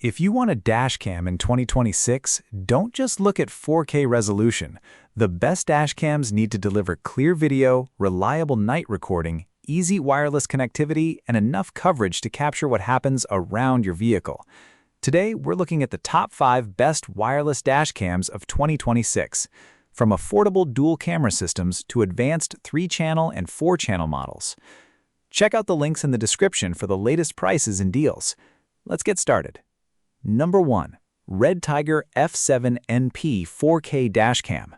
If you want a dash cam in 2026, don't just look at 4K resolution. The best dash cams need to deliver clear video, reliable night recording, easy wireless connectivity, and enough coverage to capture what happens around your vehicle. Today, we're looking at the top 5 best wireless dash cams of 2026, from affordable dual camera systems to advanced 3-channel and 4-channel models. Check out the links in the description for the latest prices and deals. Let's get started. Number 1. REDTIGER F7NP 4K Dashcam.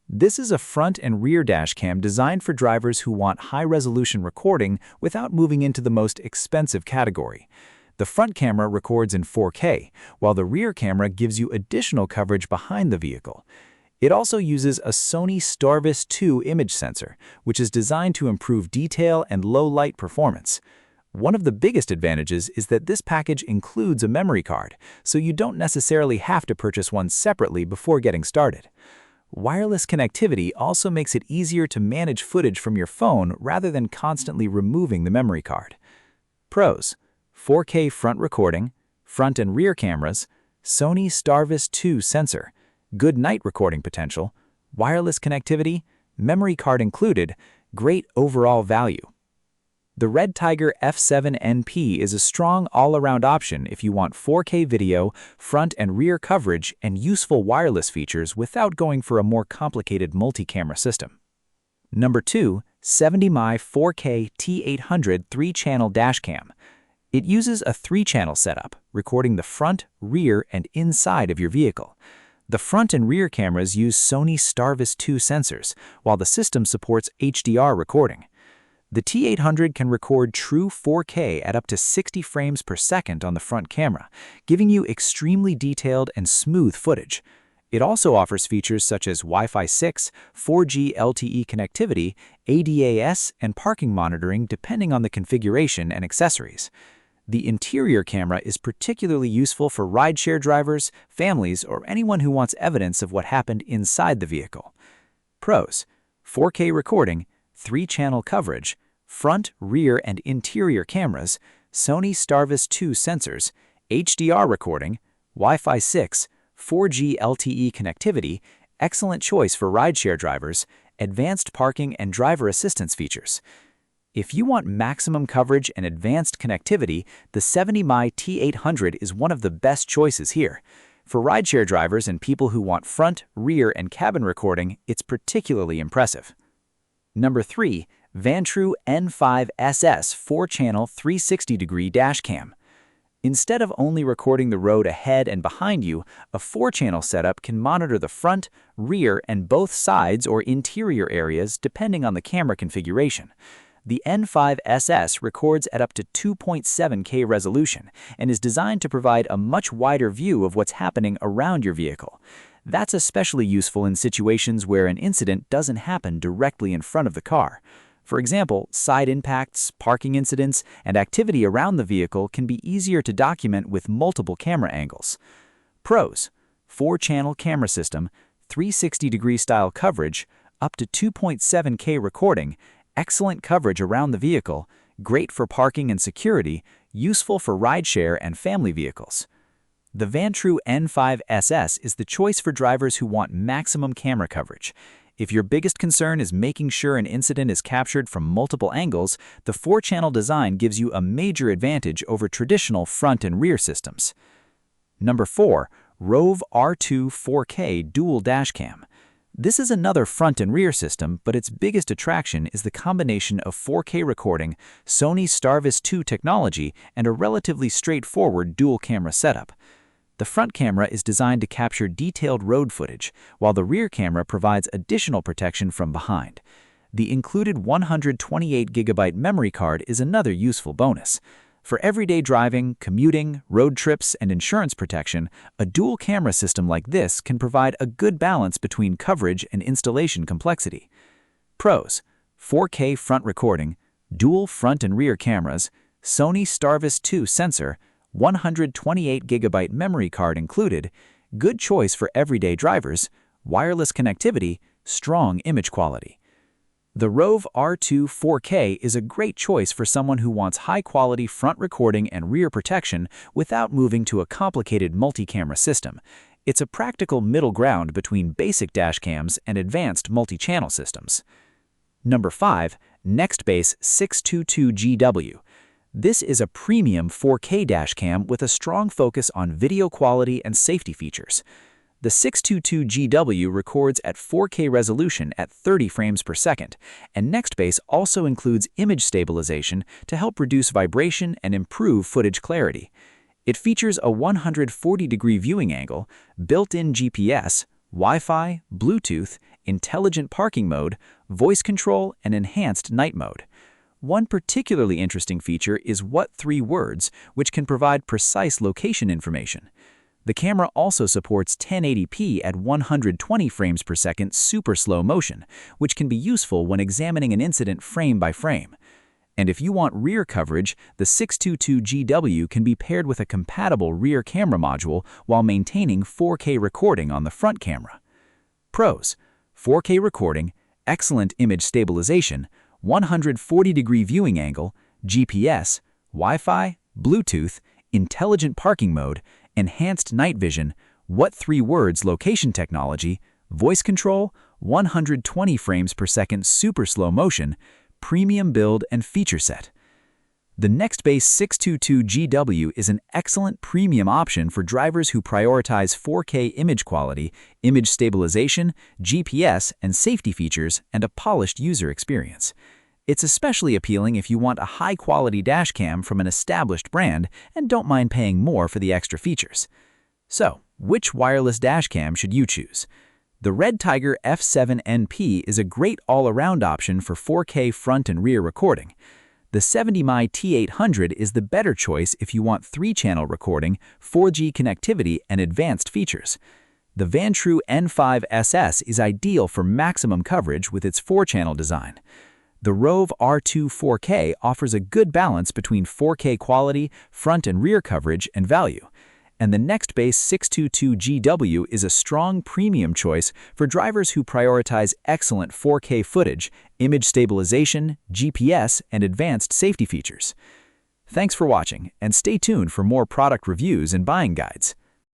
This is a front and rear dashcam designed for drivers who want high-resolution recording without moving into the most expensive category. The front camera records in 4K, while the rear camera gives you additional coverage behind the vehicle. It also uses a Sony STARVIS 2 image sensor, which is designed to improve detail and low-light performance. One of the biggest advantages is that this package includes a memory card, so you don't necessarily have to purchase one separately before getting started. Wireless connectivity also makes it easier to manage footage from your phone rather than constantly removing the memory card. Pros: 4K front recording, front and rear cameras, Sony STARVIS 2 sensor, good night recording potential, wireless connectivity, memory card included, great overall value. The REDTIGER F7NP is a strong all-around option if you want 4K video, front and rear coverage, and useful wireless features without going for a more complicated multi-camera system. Number 2. 70mm 4K T800 3-channel dashcam. It uses a 3-channel setup, recording the front, rear, and inside of your vehicle. The front and rear cameras use Sony STARVIS 2 sensors, while the system supports HDR recording. The T800 can record true 4K at up to 60 frames per second on the front camera, giving you extremely detailed and smooth footage. It also offers features such as Wi-Fi 6, 4G LTE connectivity, ADAS, and parking monitoring depending on the configuration and accessories. The interior camera is particularly useful for rideshare drivers, families, or anyone who wants evidence of what happened inside the vehicle. Pros: 4K recording, 3-channel coverage, front, rear, and interior cameras, Sony STARVIS 2 sensors, HDR recording, Wi-Fi 6, 4G LTE connectivity, excellent choice for rideshare drivers, advanced parking and driver assistance features. If you want maximum coverage and advanced connectivity, the 70mm T800 is one of the best choices here. For rideshare drivers and people who want front, rear, and cabin recording, it's particularly impressive. Number 3. Vantrue N5SS 4-channel 360-degree dashcam. Instead of only recording the road ahead and behind you, a 4-channel setup can monitor the front, rear, and both sides or interior areas depending on the camera configuration. The N5SS records at up to 2.7K resolution and is designed to provide a much wider view of what's happening around your vehicle. That's especially useful in situations where an incident doesn't happen directly in front of the car. For example, side impacts, parking incidents, and activity around the vehicle can be easier to document with multiple camera angles. Pros: 4-channel camera system, 360-degree style coverage, up to 2.7K recording, excellent coverage around the vehicle, great for parking and security, useful for rideshare and family vehicles. The Vantrue N5SS is the choice for drivers who want maximum camera coverage. If your biggest concern is making sure an incident is captured from multiple angles, the 4-channel design gives you a major advantage over traditional front and rear systems. Number 4. ROVE R2 4K Dual Dashcam. This is another front and rear system, but its biggest attraction is the combination of 4K recording, Sony STARVIS 2 technology, and a relatively straightforward dual camera setup. The front camera is designed to capture detailed road footage, while the rear camera provides additional protection from behind. The included 128GB memory card is another useful bonus. For everyday driving, commuting, road trips, and insurance protection, a dual camera system like this can provide a good balance between coverage and installation complexity. Pros: 4K front recording, dual front and rear cameras, Sony STARVIS 2 sensor, 128GB memory card included, good choice for everyday drivers, wireless connectivity, strong image quality. The ROVE R2 4K is a great choice for someone who wants high-quality front recording and rear protection without moving to a complicated multi-camera system. It's a practical middle ground between basic dashcams and advanced multi-channel systems. Number 5. Nextbase 622GW. This is a premium 4K dashcam with a strong focus on video quality and safety features. The 622GW records at 4K resolution at 30 frames per second, and Nextbase also includes image stabilization to help reduce vibration and improve footage clarity. It features a 140-degree viewing angle, built-in GPS, Wi-Fi, Bluetooth, intelligent parking mode, voice control, and enhanced night mode. One particularly interesting feature is What 3 Words, which can provide precise location information. The camera also supports 1080p at 120 frames per second super slow motion, which can be useful when examining an incident frame by frame. And if you want rear coverage, the 622GW can be paired with a compatible rear camera module while maintaining 4K recording on the front camera. Pros: 4K recording, excellent image stabilization, 140-degree viewing angle, GPS, Wi-Fi, Bluetooth, intelligent parking mode, enhanced night vision, What 3 Words location technology, voice control, 120 frames per second super slow motion, premium build and feature set. The Nextbase 622GW is an excellent premium option for drivers who prioritize 4K image quality, image stabilization, GPS, and safety features, and a polished user experience. It's especially appealing if you want a high-quality dashcam from an established brand and don't mind paying more for the extra features. So, which wireless dashcam should you choose? The REDTIGER F7NP is a great all-around option for 4K front and rear recording. The 70mm T800 is the better choice if you want 3-channel recording, 4G connectivity, and advanced features. The Vantrue N5SS is ideal for maximum coverage with its 4-channel design. The ROVE R2 4K offers a good balance between 4K quality, front and rear coverage, and value. And the Nextbase 622GW is a strong premium choice for drivers who prioritize excellent 4K footage, image stabilization, GPS, and advanced safety features. Thanks for watching, and stay tuned for more product reviews and buying guides.